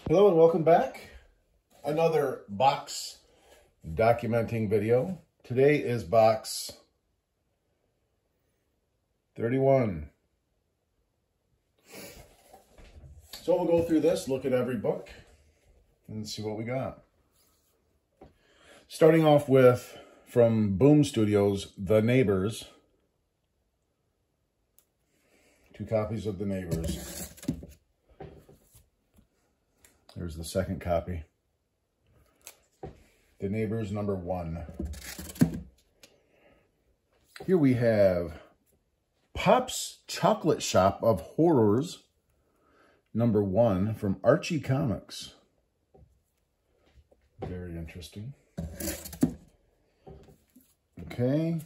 Hello and welcome back. Another box documenting video. Today is box 31. So we'll go through this, look at every book, and see what we got. Starting off with, from Boom Studios, The Neighbors. 2 copies of The Neighbors. There's the second copy. The Neighbors #1. Here we have Pop's Chocolate Shop of Horrors #1 from Archie Comics. Very interesting. Okay,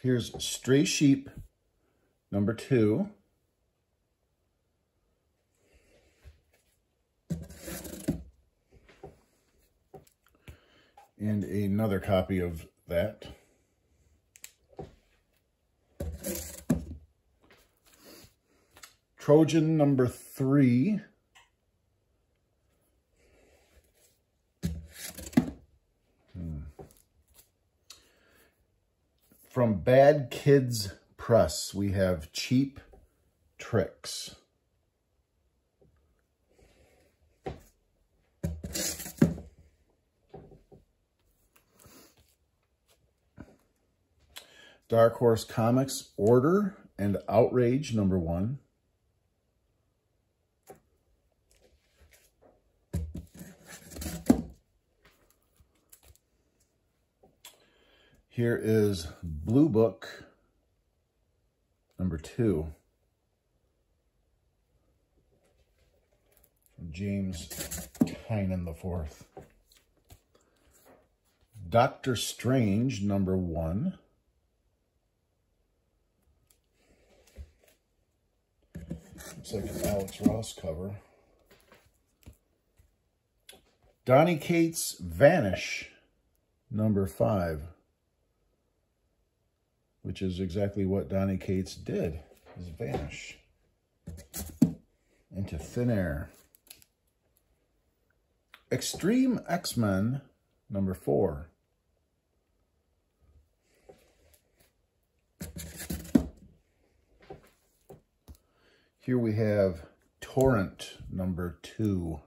here's Stray Sheep #2. And another copy of that. Trojan #3. From Bad Kids Press, we have Cheap Tricks. Dark Horse Comics, Order and Outrage #1. Here is Blue Book #2. From James Tynan IV. Doctor Strange #1. Looks like an Alex Ross cover. Donny Cates Vanish #5. Which is exactly what Donny Cates did, is vanish into thin air. Extreme X-Men #4. Here we have Torrent #2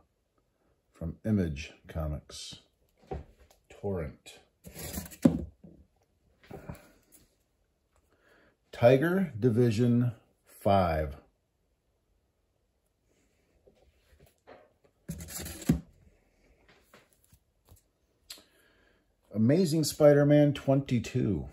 from Image Comics. Torrent. Tiger Division 5. Amazing Spider-Man 22.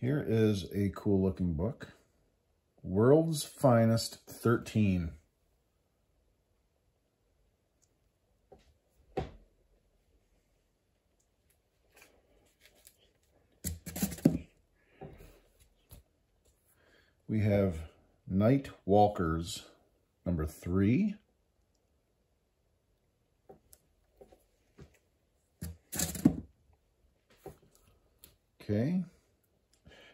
Here is a cool looking book. World's Finest 13. We have Night Walkers #3. Okay.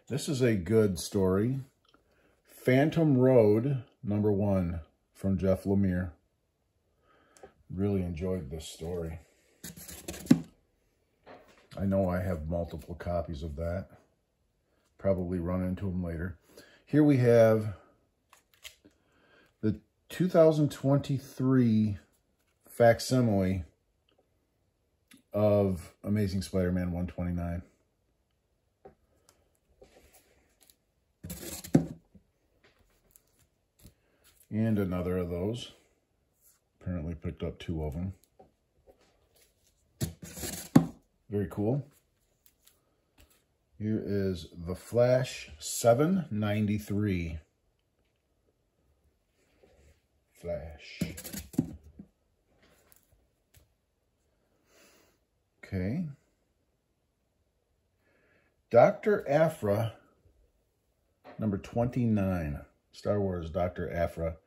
This is a good story. Phantom Road #1 from Jeff Lemire. Really enjoyed this story. I know I have multiple copies of that. Probably run into them later. Here we have the 2023 facsimile of Amazing Spider-Man 129. And another of those. Apparently picked up 2 of them. Very cool. Here is The Flash 793. Flash. Okay. Dr. Aphra #29. Star Wars Dr. Aphra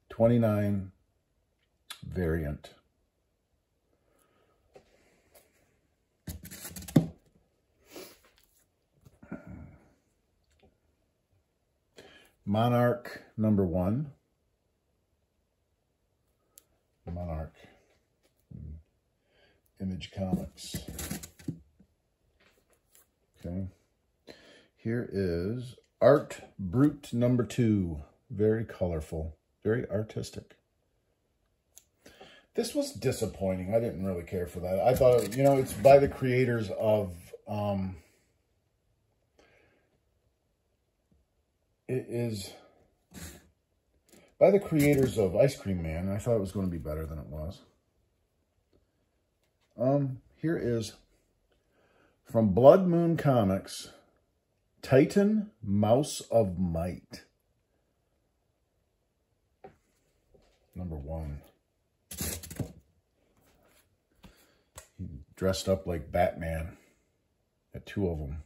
29 variant. Monarch #1. Monarch. Image Comics. Okay. Here is Art Brut #2. Very colorful. Very artistic. This was disappointing. I didn't really care for that. I thought, you know, it's by the creators of... it is by the creators of Ice Cream Man. I thought it was going to be better than it was. Here is from Blood Moon Comics, Titan Mouse of Might. #1. He dressed up like Batman. Got 2 of them.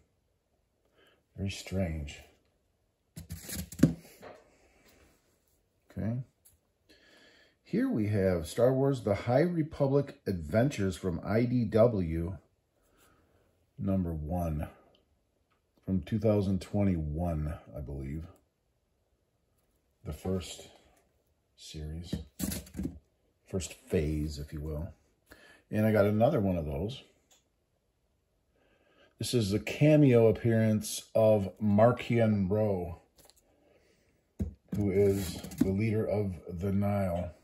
Very strange. Okay. Here we have Star Wars The High Republic Adventures from IDW #1 from 2021, I believe. The first series. First phase, if you will. And I got another one of those. This is the cameo appearance of Markian Rowe, who is the leader of the Nile.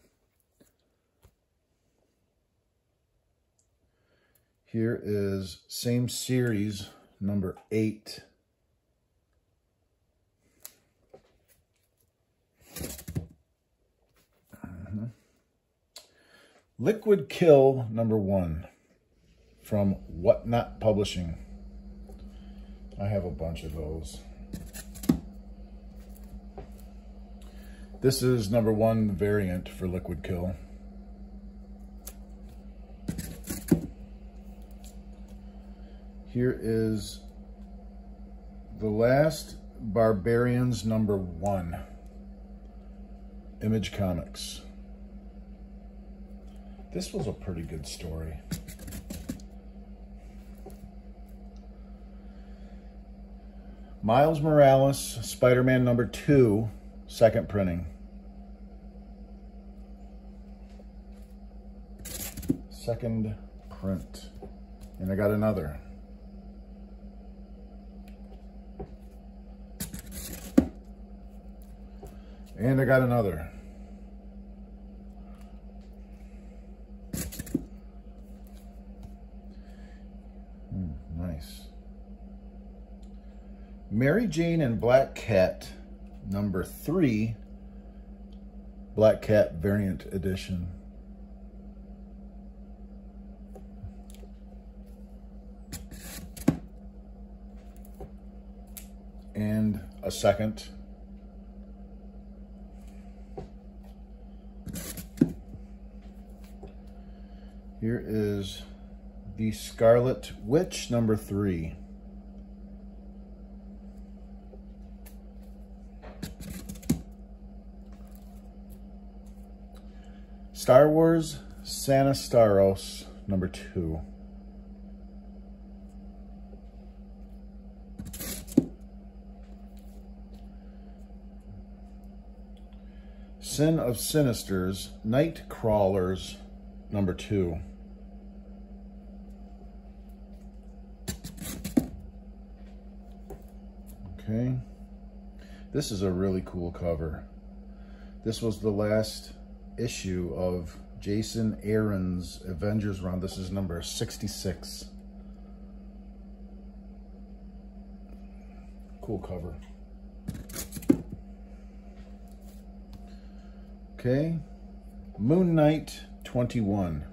Here is same series, #8. Liquid Kill #1 from Whatnot Publishing. I have a bunch of those. This is #1 variant for Liquid Kill. Here is The Last Barbarians #1. Image Comics. This was a pretty good story. Miles Morales, Spider-Man #2, second printing. Second print. And I got another. And I got another. Nice. Mary Jane and Black Cat #3, Black Cat variant edition. And a second. Here is the Scarlet Witch #3. Star Wars Sanastaros #2. Sin of Sinisters Night Crawlers #2. Okay. This is a really cool cover. This was the last issue of Jason Aaron's Avengers run. This is number 66. Cool cover. Okay. Moon Knight 21.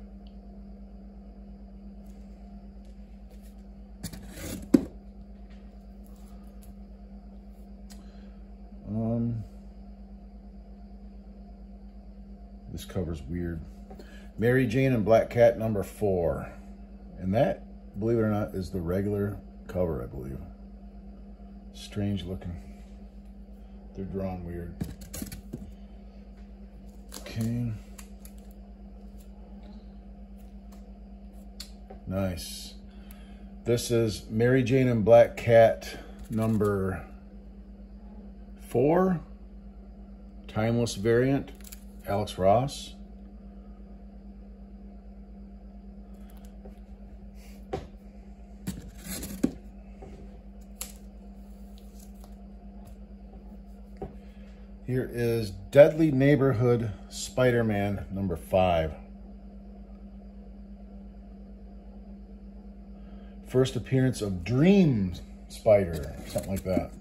This cover's weird. Mary Jane and Black Cat #4. And that, believe it or not, is the regular cover, I believe. Strange looking. They're drawn weird. Okay. Nice. This is Mary Jane and Black Cat #4, Timeless variant, Alex Ross. Here is Deadly Neighborhood Spider-Man number 5. First appearance of Dream Spider, something like that.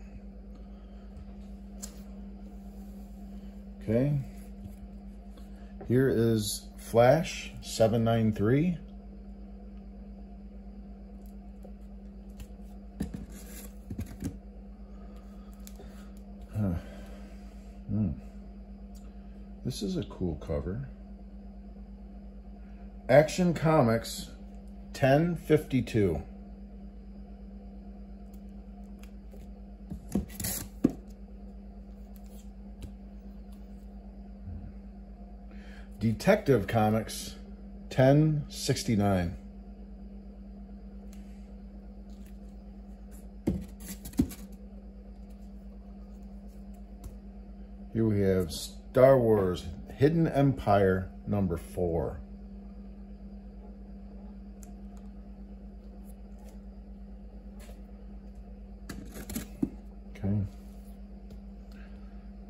Okay. Here is Flash 793. This is a cool cover. Action Comics 1052. Detective Comics 1069. Here we have Star Wars Hidden Empire number 4. Okay.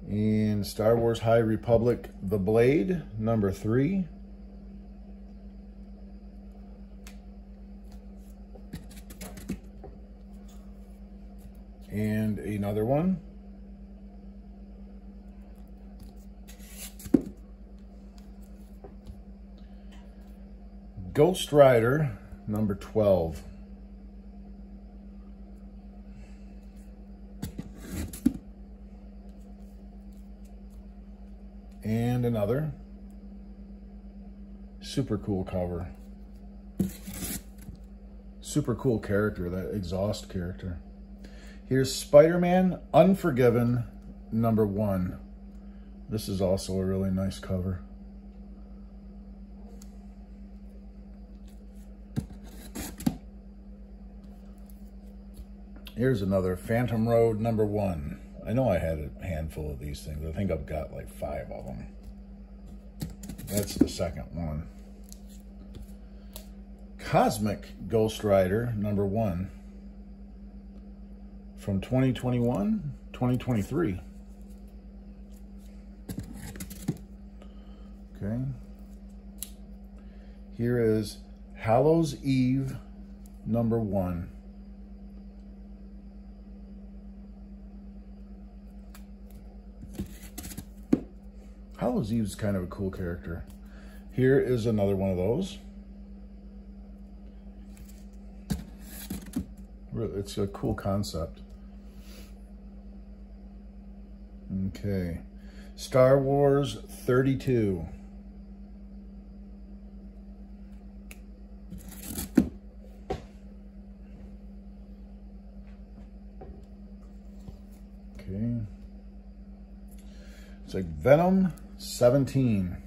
And Star Wars High Republic The Blade number 3. And another one. Ghost Rider number 12. And another. Super cool cover. Super cool character, that exhaust character. Here's Spider-Man Unforgiven number 1. This is also a really nice cover. Here's another Phantom Road number 1. I know I had a handful of these things. I think I've got like 5 of them. That's the second one. Cosmic Ghost Rider number 1 from 2021, 2023. Okay. Here is Hallows Eve number 1. Hallows Eve is kind of a cool character. Here is another one of those. It's a cool concept. Okay. Star Wars 32. Okay. It's like Venom 17.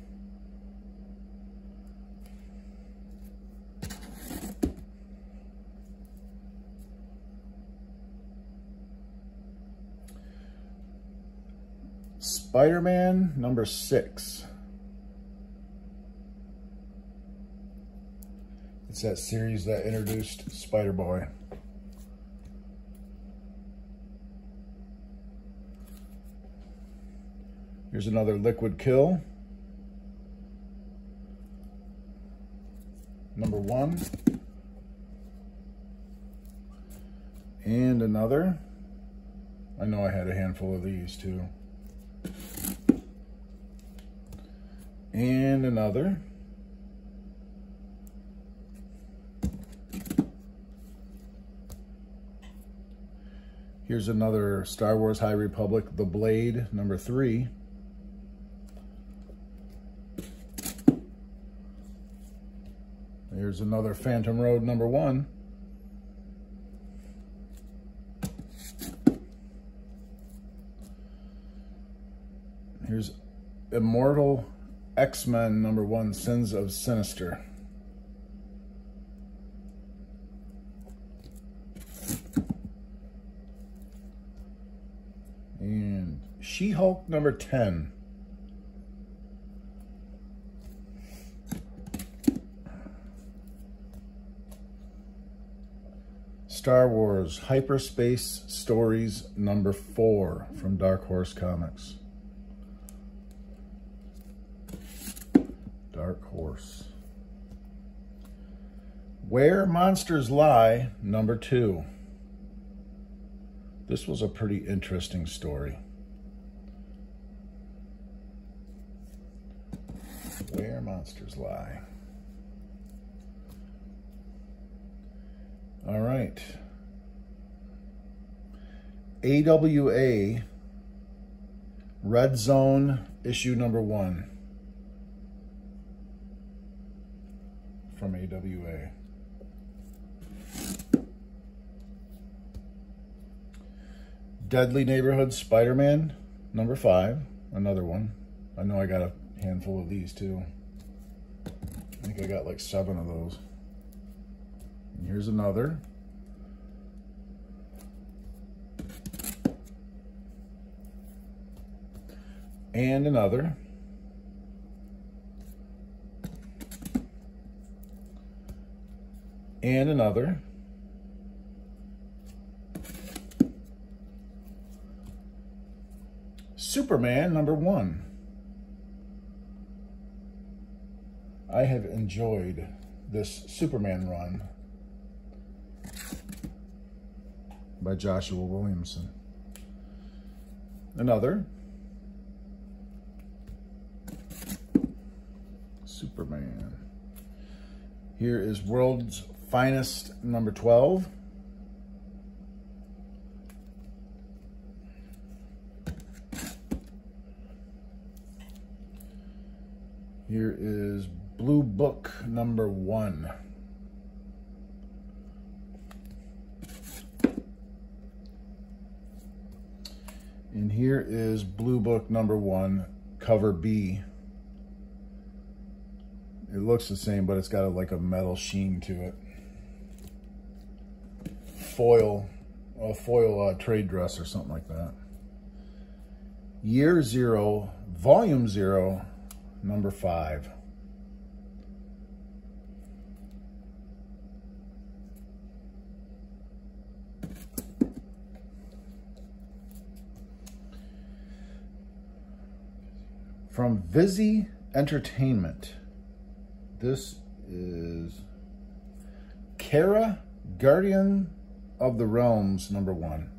Spider-Man number 6. It's that series that introduced Spider-Boy. Here's another Liquid Kill. Number 1. And another. I know I had a handful of these too. And another. Here's another Star Wars High Republic, The Blade, number 3. Here's another Phantom Road, number 1. Here's Immortal X-Men number 1, Sins of Sinister. And She-Hulk number 10. Star Wars Hyperspace Stories number 4 from Dark Horse Comics. Dark Horse. Where Monsters Lie number 2. This was a pretty interesting story. Where Monsters Lie. All right. AWA Red Zone issue number 1 from AWA. Deadly Neighborhood Spider-Man number 5, another one. I know I got a handful of these too. I think I got like 7 of those. And here's another. And another. And another. Superman number 1. I have enjoyed this Superman run by Joshua Williamson. Another. Superman. Here is World's Finest number 12. Here is Blue Book number 1. And here is Blue Book number 1, cover B. It looks the same, but it's got like a metal sheen to it. A foil trade dress or something like that. Year 0, Volume 0, number 5. From Vizzy Entertainment, this is Kara, Guardian of the Realms, number 1.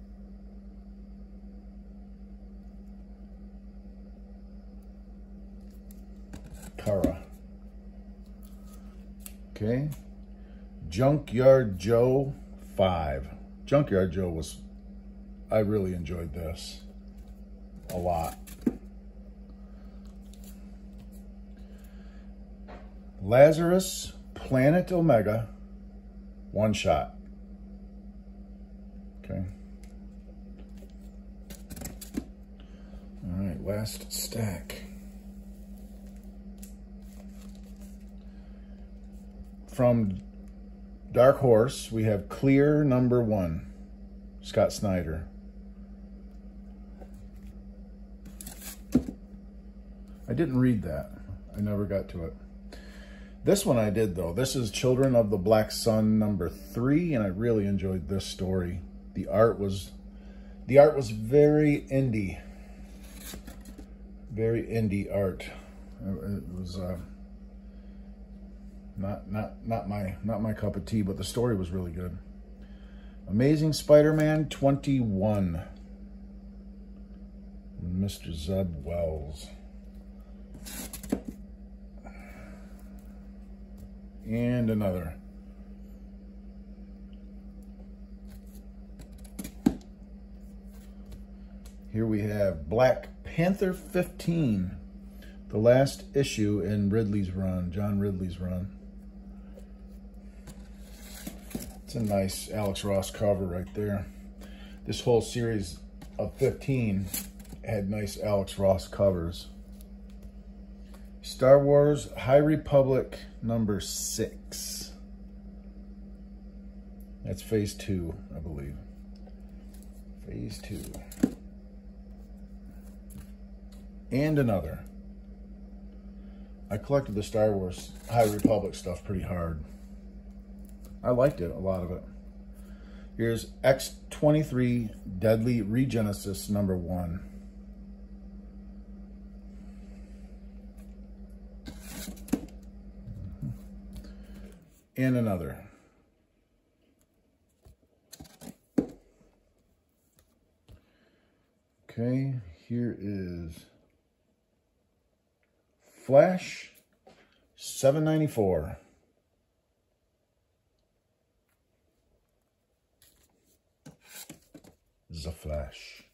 Kara. Okay. Junkyard Joe 5. Junkyard Joe was, I really enjoyed this a lot. Lazarus Planet Omega, 1 shot. Okay. All right, last stack. From Dark Horse, we have Clear number 1, Scott Snyder. I didn't read that. I never got to it. This one I did, though. This is Children of the Black Sun number 3, and I really enjoyed this story. The art was very indie. Very indie art. It was not my cup of tea, but the story was really good. Amazing Spider-Man 21. Mr. Zeb Wells. And another. Here we have Black Panther 15, the last issue in Ridley's run, John Ridley's run. It's a nice Alex Ross cover right there. This whole series of 15 had nice Alex Ross covers. Star Wars High Republic number 6. That's phase 2, I believe. Phase 2. And another. I collected the Star Wars High Republic stuff pretty hard. I liked it, a lot of it. Here's X-23 Deadly Regenesis number 1. And another. Okay, here is Flash 794. The Flash.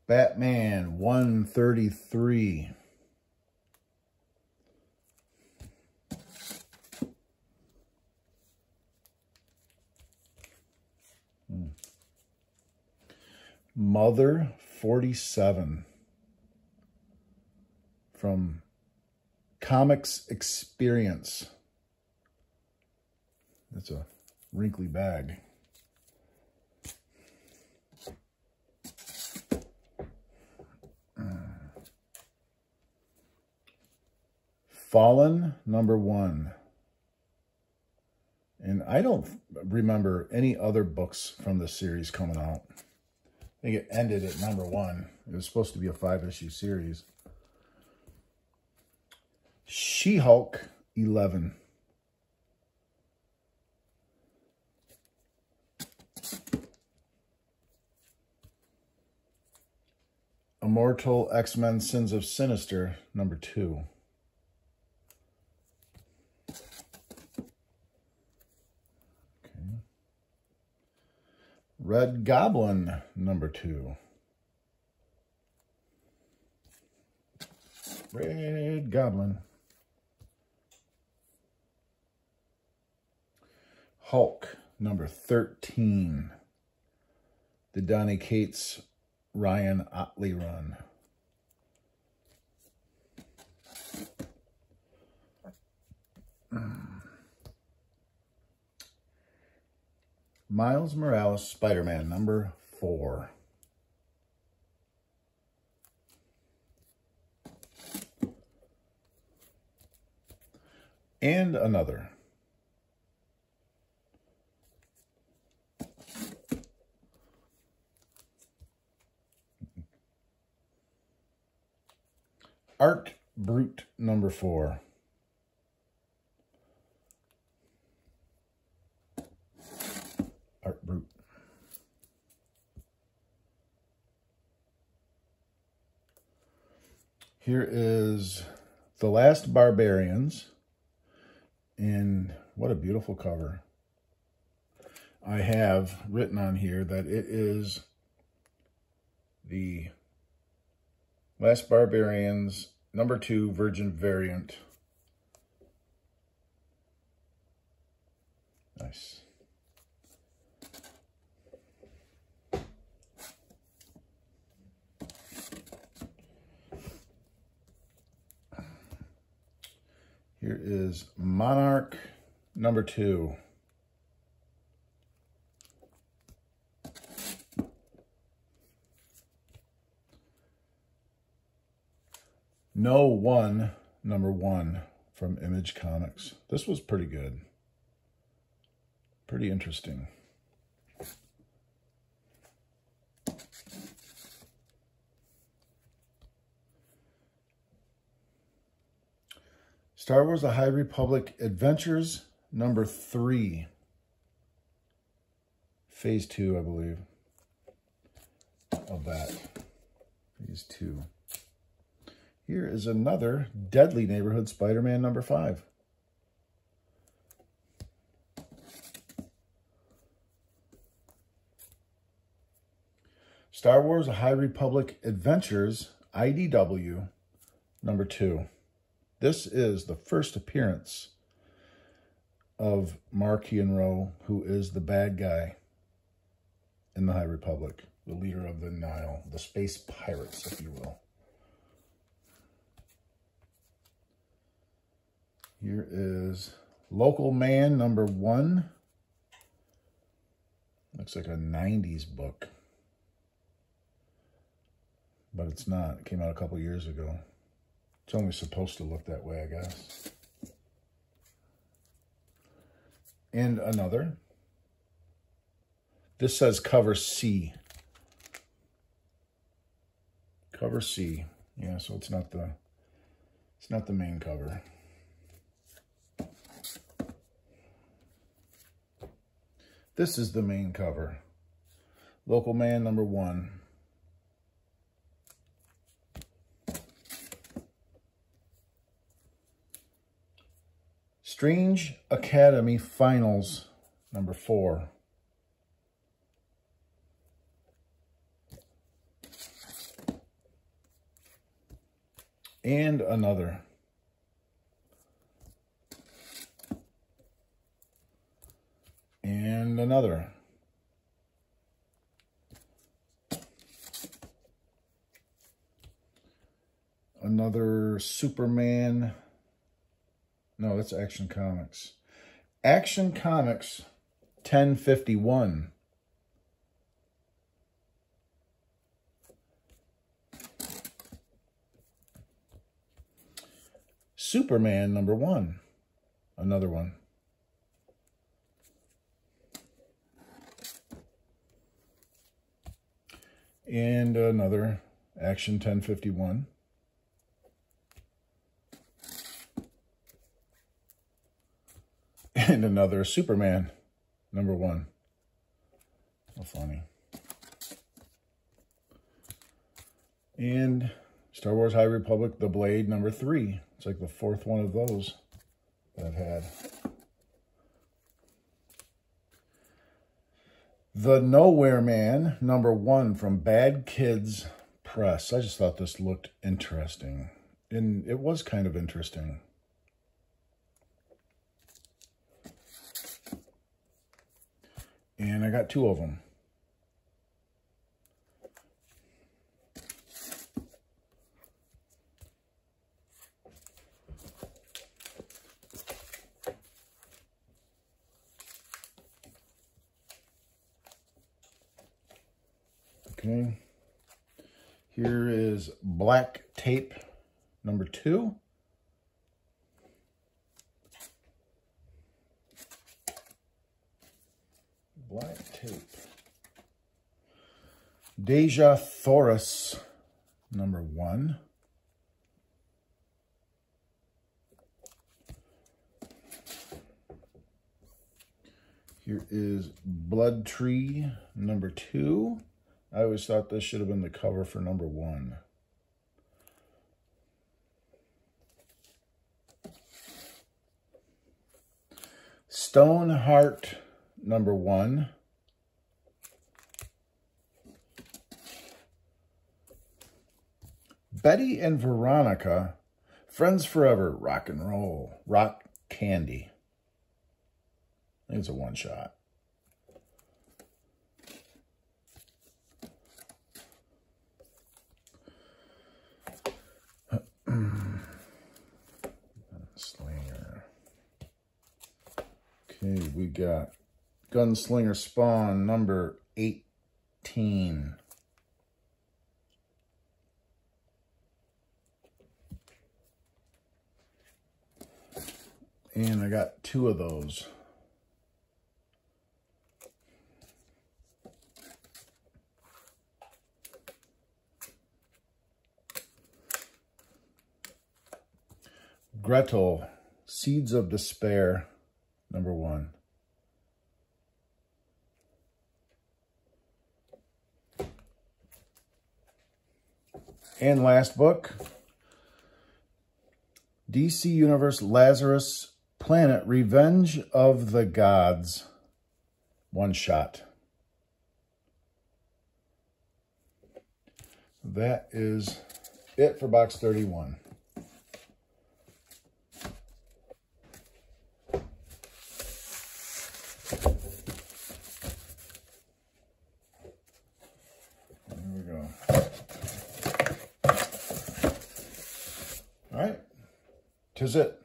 Batman 133. Mother 47 from Comics Experience. That's a wrinkly bag. Fallen number 1. And I don't remember any other books from this series coming out. I think it ended at number 1. It was supposed to be a 5-issue series. She-Hulk 11. Immortal X-Men Sins of Sinister number 2. Red Goblin number 2. Red Goblin. Hulk number 13. The Donny Cates Ryan Otley run. Miles Morales Spider-Man number 4. And another. Art Brute number 4. Art Brute. Here is The Last Barbarians. And what a beautiful cover. I have written on here that it is the Last Barbarians number 2 Virgin variant. Nice. Here is Monarch number 2. No One number 1 from Image Comics. This was pretty good. Pretty interesting. Star Wars: The High Republic Adventures number 3. Phase 2, I believe, of that. Phase 2. Here is another Deadly Neighborhood Spider-Man number 5. Star Wars: A High Republic Adventures IDW number 2. This is the first appearance of Markian Rowe, who is the bad guy in the High Republic, the leader of the Nile, the space pirates, if you will. Here is Local Man number 1. Looks like a 90s book. But it's not. It came out a couple years ago. It's only supposed to look that way, I guess. And another. This says cover C. Cover C. Yeah, so it's not the main cover. This is the main cover. Local Man #1. Strange Academy Finals #4. And another. And another. Another Superman. No, that's Action Comics. Action Comics 1051. Superman #1. Another one. And another Action 1051. And another Superman #1. How funny. And Star Wars High Republic, The Blade #3. It's like the 4th one of those that I've had. The Nowhere Man #1 from Bad Kids Press. I just thought this looked interesting. And it was kind of interesting. And I got 2 of them. Okay. Here is Black Tape #2. Black Tape. Deja Thoris #1. Here is Blood Tree #2. I always thought this should have been the cover for #1. Stoneheart #1. Betty and Veronica, Friends Forever, Rock and Roll, Rock Candy. I think it's a one-shot. Gunslinger. Okay, we got Gunslinger Spawn #18. And I got 2 of those. Gretel, Seeds of Despair #1. And last book, DC Universe Lazarus Planet Revenge of the Gods. One shot. That is it for box 31. There we go. All right. 'Tis it.